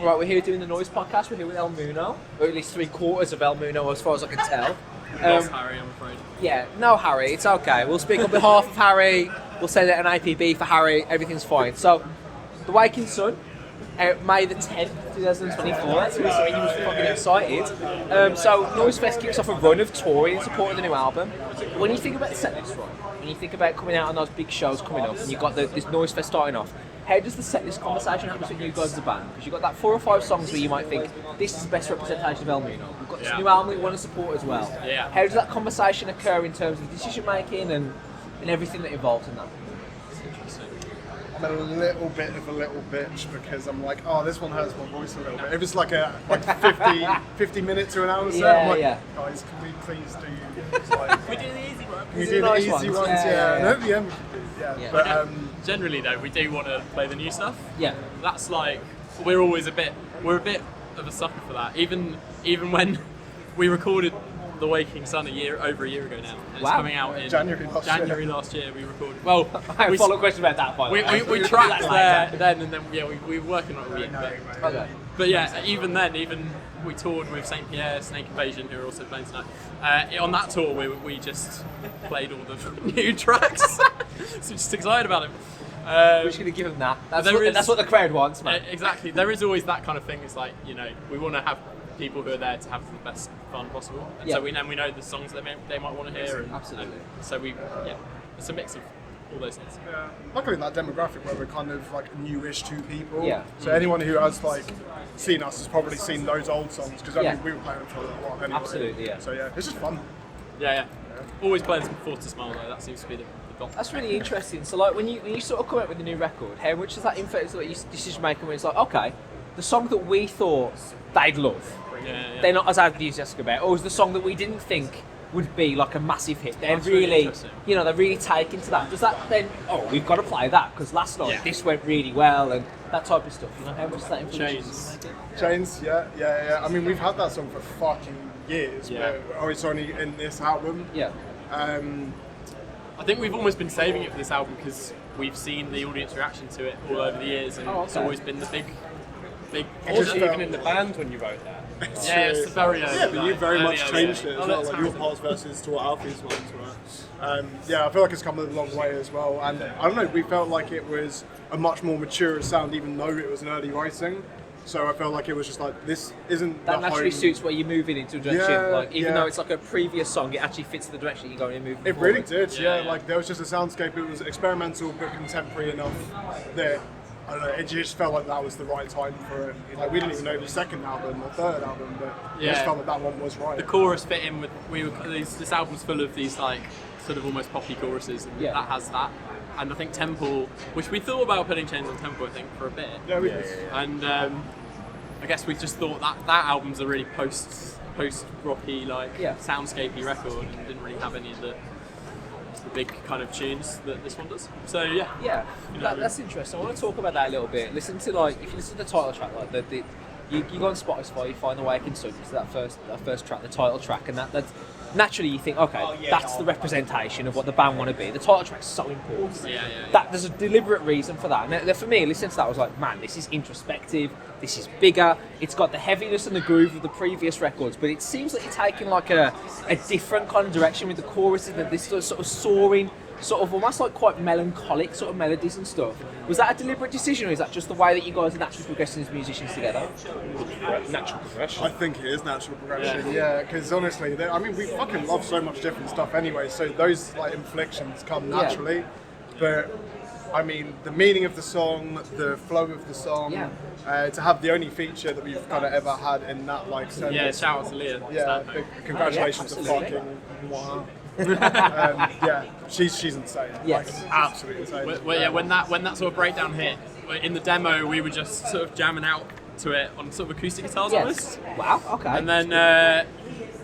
Right, we're here doing the Noizze Podcast. We're here with El Moono, or at least 3/4 of El Moono, as far as I can tell. Lost Harry, I'm afraid. Yeah, no Harry, it's okay. We'll speak on behalf of Harry. We'll say that an APB for Harry. Everything's fine. So, The Waking Sun, May the 10th, 2024. So he was fucking excited. So Noizzefest kicks off a run of touring in support of the new album. When you think about the set list, right? When you think about coming out on those big shows coming up, and you've got this Noizzefest starting off, how does the set list conversation happen between you guys as a band? Because you've got that 4 or 5 songs where you might think, this is the best representation of El Moono. We've got this new album we want to support as well. Yeah. How does that conversation occur in terms of decision making and everything that involves in that? I'm a little bit of a little bitch because I'm like, oh, this one hurts my voice a little bit. If it's like a 50 minutes to an hour set, I'm like, guys, can we please do like, We do the easy ones. can we do the easy ones? And at the end, we can do, But Generally though, we do want to play the new stuff. Yeah. That's like, we're a bit of a sucker for that. Even when we recorded The Waking Sun over a year ago now. And it's coming out in January last year we recorded. Well, I have a follow-up question about that, by the way. We tracked there then, and then we were working on it all year. But yeah, even then, we toured with St. Pierre, Snake Invasion, who are also playing tonight. On that tour, we just played all the new tracks. So just excited about it. We're just going to give them that. That's what the crowd wants, man. Exactly. There is always that kind of thing. It's like, we want to have people who are there to have the best fun possible. And so we know the songs that they might want to hear. Absolutely. So it's a mix of all those things. Yeah. Luckily in that demographic where we're kind of like newish to people. Yeah. So anyone who has like seen us has probably seen those old songs because we were playing them for a while anyway. Absolutely, yeah. So yeah, it's just fun. Yeah. Always playing some Force to Smile though. That seems to be the goal. That's really interesting. So like when you sort of come out with a new record, how much does that influence what your decision making when it's like, okay, the song that we thought they'd love, they're not as enthusiastic about, or is the song that we didn't think would be like a massive hit, they're really they're really taken to that. Does that then, we've got to play that because last night this went really well and that type of stuff, how much does that influence? Chains, yeah. I mean, we've had that song for fucking years, but it's only in this album. Yeah. I think we've almost been saving it for this album because we've seen the audience reaction to it all over the years, and it's always been the big. Also, even in the band when you wrote that. It's very early. Yeah, but you very much changed it as well, that's like your parts versus to what Alfie's ones were. I feel like it's come a long way as well, and I don't know, we felt like it was a much more mature sound, even though it was an early writing. So I felt like it was just like, this isn't that the naturally home. suits where you're moving into a direction. Even though it's like a previous song, it actually fits the direction you're going and moving. It forward. really did, Like there was just a soundscape. It was experimental but contemporary enough that I don't know. It just felt like that was the right time for it. Like we didn't even know the second album or third album, but it just felt like that one was right. The chorus fit in with this album's full of these like sort of almost poppy choruses, and that has that. And I think Temple, which we thought about putting Chains on Temple, I think for a bit. Yeah, we did. And I guess we just thought that album's a really post rocky soundscapey record, and didn't really have any of the big kind of tunes that this one does. So that's interesting. I want to talk about that a little bit. If you listen to the title track, like you go on Spotify, you find The Waking Sun, it's that first track, the title track, and that's naturally you think, that's the representation of what the band want to be. The title track's so important. That there's a deliberate reason for that. And for me, listening to that, I was like, man, this is introspective. This is bigger. It's got the heaviness and the groove of the previous records, but it seems like you're taking like a different kind of direction with the choruses and this sort of soaring, sort of almost like quite melancholic sort of melodies and stuff. Was that a deliberate decision, or is that just the way that you guys are naturally progressing as musicians together? Natural progression. I think it is natural progression, because honestly, we fucking love so much different stuff anyway, so those like inflections come naturally, but I mean, the meaning of the song, the flow of the song, to have the only feature that we've kind of ever had in that like sense. Yeah, shout out to Leah. Yeah, big congratulations to fucking Wow. She's insane. Yes. Like, absolutely insane. When that sort of breakdown hit, in the demo we were just sort of jamming out to it on sort of acoustic guitars almost. Wow, okay. And then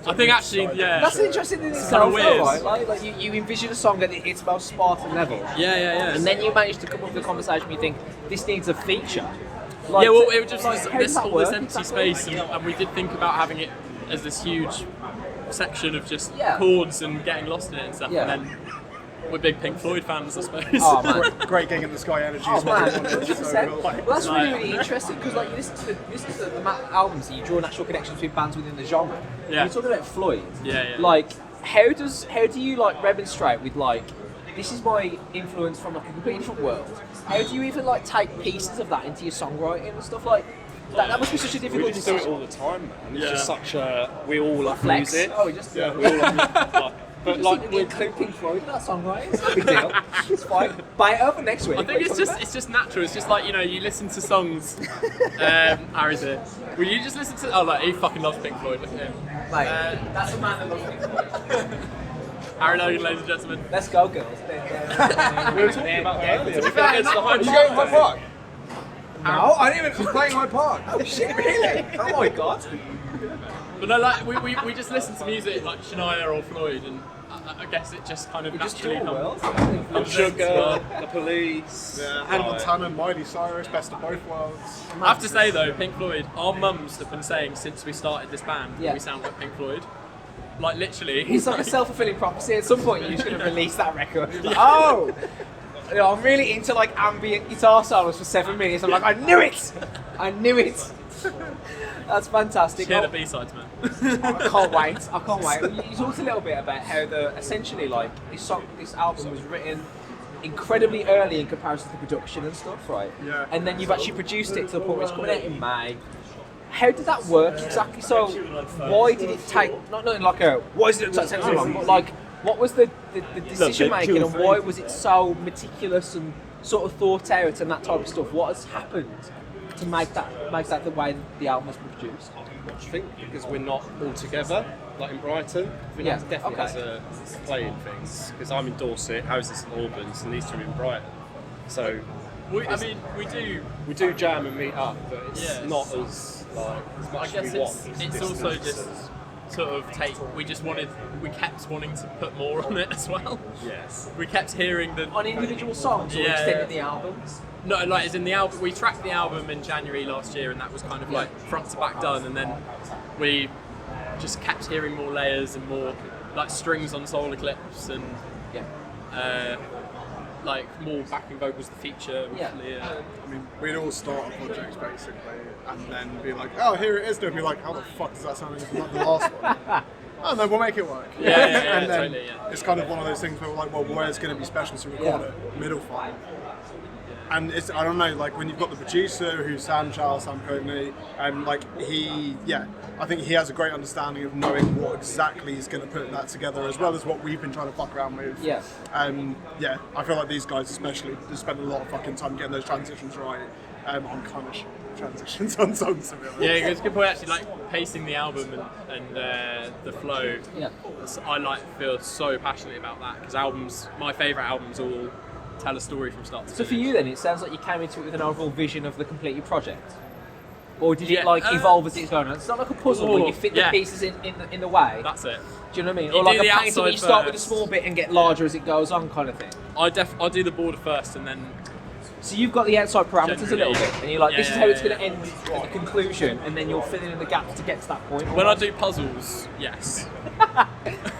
I think actually, that's interesting in itself, right? Like you envision a song at its most Spartan level. Yeah. And then you manage to come up with a conversation where you think, this needs a feature. It was just this empty space, and we did think about having it as this huge section of just chords and getting lost in it and stuff. And then we're big Pink Floyd fans, I suppose. Oh man. Great Gang in the Sky energy Oh is what we man, wanted. 100%. So we'll, Well, that's really interesting because like you listen to the albums and you draw natural connections with bands within the genre. Yeah. You're talking about Floyd. Yeah. Like, how do you like remonstrate with like, this is my influence from like a completely different world? How do you even like take pieces of that into your songwriting and stuff like? That must be such a difficult We just do it decision. all the time, man. It's Yeah. just such a... We all love Flex. music. Oh, we just We all love music. But like, we include Pink Floyd in that songwriting. It's no big deal. It's fine. Buy it over next week. I think it's just natural. It's just like, you know, you listen to songs. Harry's here. Well, you just listen to. Oh, like he fucking loves Pink Floyd. Look at him. Like, that's a man that loves Pink Floyd. Harry Logan, ladies and gentlemen. Let's go, girls. we were talking about that earlier. To be fair, it's the Are you going to Hyde Park? No, I didn't even play Hyde Park. Oh shit, really? Oh my god. But no, like we just listen to music like Shania or Floyd, and I guess it just kind of naturally comes. Sugar, the Police. Yeah, Hannah Montana, Miley Cyrus, best of both worlds. I have to say though, Pink Floyd, our mums have been saying since we started this band, Yeah. we sound like Pink Floyd. Like literally. It's like a self-fulfilling prophecy. At some point, you're just going to release that record. Like, oh, you know, I'm really into like ambient guitar solos for 7 minutes. I'm like, I knew it. I knew it. That's fantastic. Hear the B-sides, man. I can't wait. I can't wait. You talked a little bit about how essentially like this album was written incredibly early in comparison to production and stuff, right? Yeah. And then you've actually produced it to the point where it's coming out in May. How did that work exactly? So why did it take not in like a why did it take so long, but like what was the decision making and why was it so meticulous and sort of thought out and that type of stuff? What has happened to make that the way the album has been produced? I think because we're not all together, like in Brighton. I think that definitely has a play in things. Because I'm in Dorset, How's this in Albans, and these two are in Brighton. So we we do jam and meet up, but it's Yeah. not as like as I much guess as we want. it's also just sort of we kept wanting to put more on it as well. Yes. We kept hearing the On individual songs or Yeah. extending the albums? no, like as in the album. We tracked the album in January last year, and that was kind of like front to back done. And then we just kept hearing more layers and more like strings on Solar Eclipse and like more backing vocals. The feature, with Yeah. Leah. I mean, we'd all start a project basically, and then be like, "Oh, here it is." They'd be like, "How the fuck does that sound like the last one?" Oh no, we'll make it work. Yeah, and then totally, yeah. it's kind of one of those things where we're like, "Well, where's going to be special to record it?" Middle five. And it's, I don't know, like when you've got the producer who's Sam Cogney, and like I think he has a great understanding of knowing what exactly he's going to put that together, as well as what we've been trying to fuck around with. Yeah. I feel like these guys especially just spend a lot of fucking time getting those transitions right. On kind of transitions on songs, to be honest. Yeah, it's a good point actually. Like pacing the album and the flow. Yeah. I feel so passionately about that because my favourite albums all tell a story from start to So finish. for you then, it sounds like you came into it with an overall vision of the completed project? Or did it Yeah, like evolve as it's going on? It's not like a puzzle where you fit the yeah. pieces in the way. That's it. Do you know what I mean? You Or like do a the painting where you outside start with a first. small bit and get larger as it goes on kind of thing. I do the border first and then So you've got the outside parameters a little Generally, bit and you're like, yeah, this is yeah, how it's yeah, going to end at the conclusion and then you're filling in the gaps to get to that point. when I do puzzles, yes. But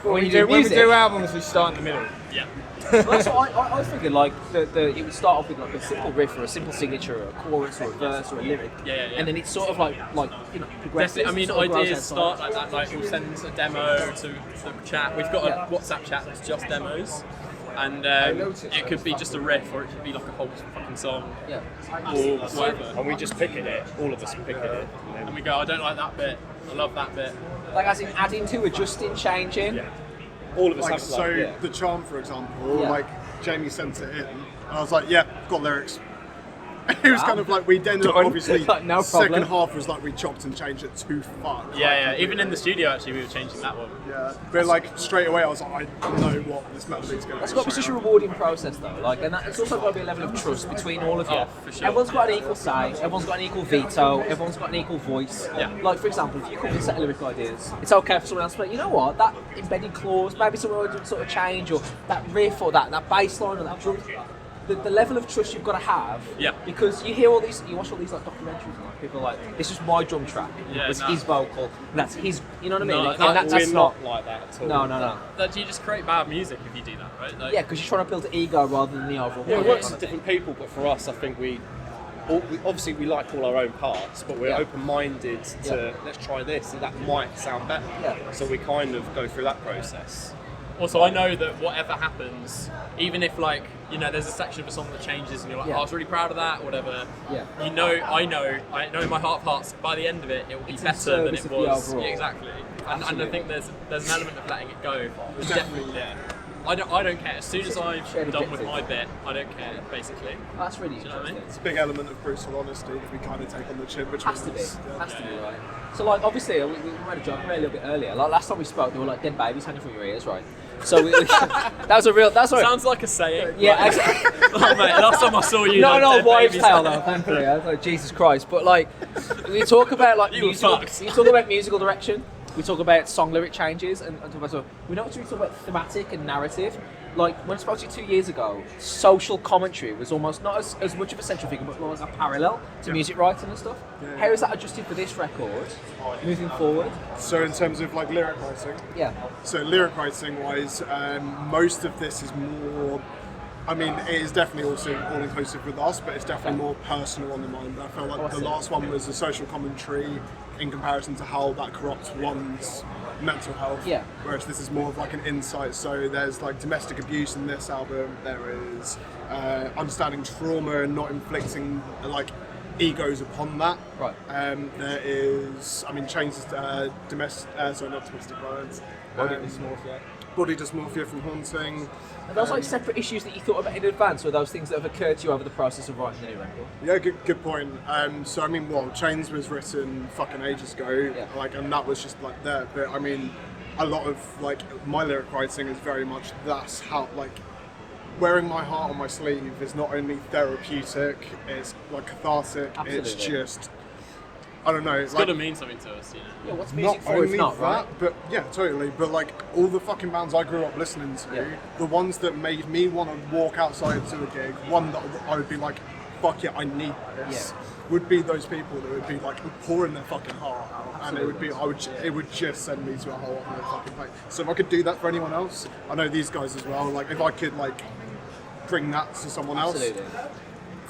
when you do When we music, do albums, we start in the middle. Yeah. well, that's what I was thinking, like, it would start off with like a simple riff or a simple signature or a chorus or a verse or a lyric. Yeah. And then it's sort of like progressive. Definitely, I mean, sort of grows ideas outside. start like that. Like, we'll send a demo to the chat. We've got a WhatsApp chat that's just demos, and it could be just a riff, or it could be like a whole fucking song, Yeah. or whatever. And we just pick it. All of us pick it. And we go, I don't like that bit. I love that bit. Like as in adding to, adjusting, changing. Yeah. All of us Like, have so yeah. the charm, for example, Yeah. like Jamie sent it in, and I was like, "Yeah, got lyrics." It was kind of like we ended up Done. obviously Like, no second problem. half was like we chopped and changed it too far. Yeah. Even in the studio, actually, we were changing that one. Yeah, but like straight away I was like, I know what this melody's going to be. It's got to be such a rewarding process though, like, and it's also got to be a level of trust between all of you. Oh, for sure. Everyone's got an equal say, everyone's got an equal veto, everyone's got an equal voice. Yeah. Like for example, if you come with a set of lyric ideas, it's okay for someone else to be like, you know what, that embedded clause, maybe someone would sort of change, or that riff, or that bass line, or that drum. the level of trust you've got to have. Yeah. Because you hear all these, you watch all these like documentaries, and like people are like, this is my drum track. Yeah, It's no. his vocal. And that's his. You know what I mean? No, Like, that- and that's We're not like that at all. No. That you just create bad music if you do that, right? Like, Yeah, because you're trying to build an ego rather than the overall. Yeah, it product works kind with of thing. different people, but for us, I think we obviously we like all our own parts, but we're Yeah. open-minded to Yeah. let's try this, and that might sound better. Yeah. So we kind of go through that process. Also, I know that whatever happens, even if like there's a section of a song that changes and you're like, Yeah. oh, I was really proud of that, or whatever. Yeah. I know in my heart of hearts, by the end of it, it will be It's in better than service it of the was. overall. Yeah, exactly. And I Absolutely. think there's an element of letting it go. Definitely. Yeah. I don't care. As soon as I've shared done with objective. my bit, I don't care. Basically. That's really Do you know what I interesting. mean? It's a big element of brutal honesty that we kind of take on the chin between Has to be. us. Yeah. Has to be, right? So, like, obviously, we made a joke about it a little bit earlier. Like, last time we spoke, there were, like, dead babies hanging from your ears, right? So, that was a real... That's what... Sounds like a saying. Yeah, exactly. Oh, mate, last time I saw you, No, like, no, dead wives' babies. tale, though, thankfully. I was like, Jesus Christ. But, like, we talk about, like, You were fucked. we talk about musical direction. We talk about song lyric changes. And so we don't really talk about thematic and narrative. Like, when I spoke to you 2 years ago, social commentary was almost not as much of a central figure, but more like a parallel to music writing and stuff. Yeah. How is that adjusted for this record, moving forward? So in terms of like lyric writing, Yeah. so lyric writing wise, most of this is more. I mean, it is definitely also all inclusive with us, but it's definitely more personal on the mind. I felt like the last one was a social commentary in comparison to how that corrupts one's mental health. Yeah. Whereas this is more of like an insight. So there's like domestic abuse in this album. There is understanding trauma and not inflicting like egos upon that. Right. There is, I mean, changes to not domestic violence. Body dysmorphia from haunting. Are those like separate issues that you thought about in advance, or are those things that have occurred to you over the process of writing the new record? Yeah, good point. So I mean, well, Chains was written fucking ages ago, Yeah. like, and that was just like there. But I mean, a lot of like my lyric writing is very much that's how like wearing my heart on my sleeve is not only therapeutic, it's like cathartic. It's Absolutely. just I don't know. It's got to mean something to us, Yeah, what's Not music for only if not, that, right? but yeah, totally. But like all the fucking bands I grew up listening to, Yeah. the ones that made me want to walk outside to a gig, one that I would be like, fuck yeah, I need this, would be those people that would be like pouring their fucking heart out, and it would be, it would just send me to a whole other fucking place. So if I could do that for anyone else, I know these guys as well. Like if I could like bring that to someone else, Absolutely.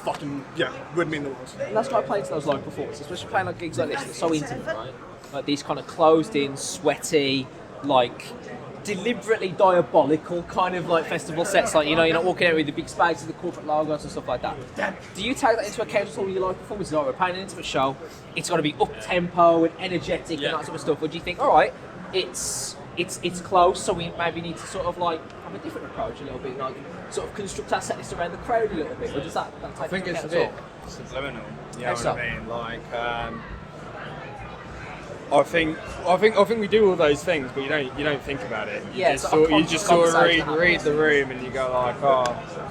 fucking yeah, would mean the world. And that's why I play to those live performances, especially playing like gigs like this that's so intimate, right? Like these kind of closed-in, sweaty, like deliberately diabolical kind of like festival sets. Like, you know, you're not walking out with the big spaces, the corporate logos and stuff like that. Do you take that into account at all with your live performances? Like, we're playing an intimate show, it's got to be up-tempo and energetic and that sort of stuff. Or do you think, all right, it's close, so we maybe need to sort of like have a different approach a little bit, like sort of construct our set list around the crowd a little bit? Or does that take I think into it's a account bit at all? subliminal. You know How what so? I mean? Like, I think we do all those things, but you don't think about it. Yeah, you it's just like a sort, you just sort of conversation read the room, and you go like, oh,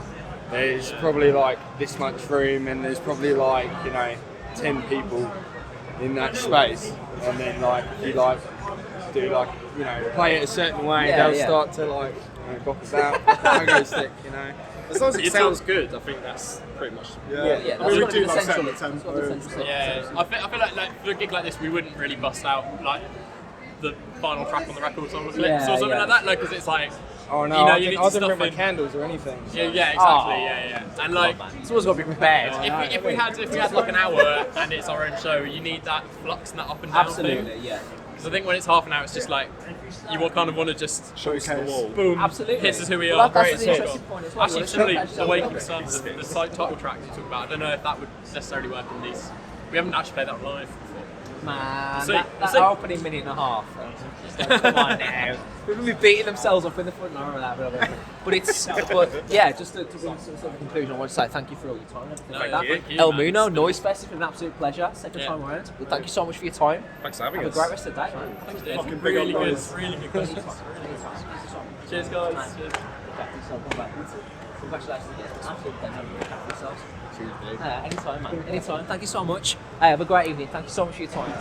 there's probably like this much room, and there's probably like 10 people in that space, and then like if you like do like play it a certain way, Yeah, they'll yeah. start to like bop about like a pogo stick, As long as it It sounds sounds- good, I think that's pretty much. Yeah, I mean, that's we got to do be the like set central. the That's got tempo. to be the central. Yeah, I feel like for a gig like this, we wouldn't really bust out like the final track on the record song with clips Yeah, or something yeah. like that, like because it's like, oh no, you know, I you need to didn't stuff bring my in. candles or anything. Yeah, exactly, Oh. yeah. And like, Someone's got to be prepared. if we had like an hour and it's our own show, you need that flux and that up and down Absolutely, thing. yeah. Because I think when it's half an hour, it's just like you will kind of want to just Showcase. boom, Absolutely. This is who we Well, are. that's Great the song. interesting point as well. Actually, Well, similarly, it's the so Waking interesting. Sun, the side title track you talk about, I don't know if that would necessarily work in these. We haven't actually played that live before. Man, So- that so- opening minute and a half. Just like, come on now. People be beating themselves up in the front. No, but it's, yeah, just to bring some sort of conclusion, I want to say thank you for all your time. And everything No, like that. thank you, El man. Moono, It's been- Noizze Fest, it's been an absolute pleasure. Second Yeah. time around. But thank you so much for your time. Thanks for having Have a us. great rest of the day. Yeah, Fucking big really up good, guys. really good questions. Cheers, guys. Cheers. Congratulations again. Absolute pleasure. Look after yourselves. Anytime, man. Anytime. Thank you so much. Have a great evening. Thank you so much for your time.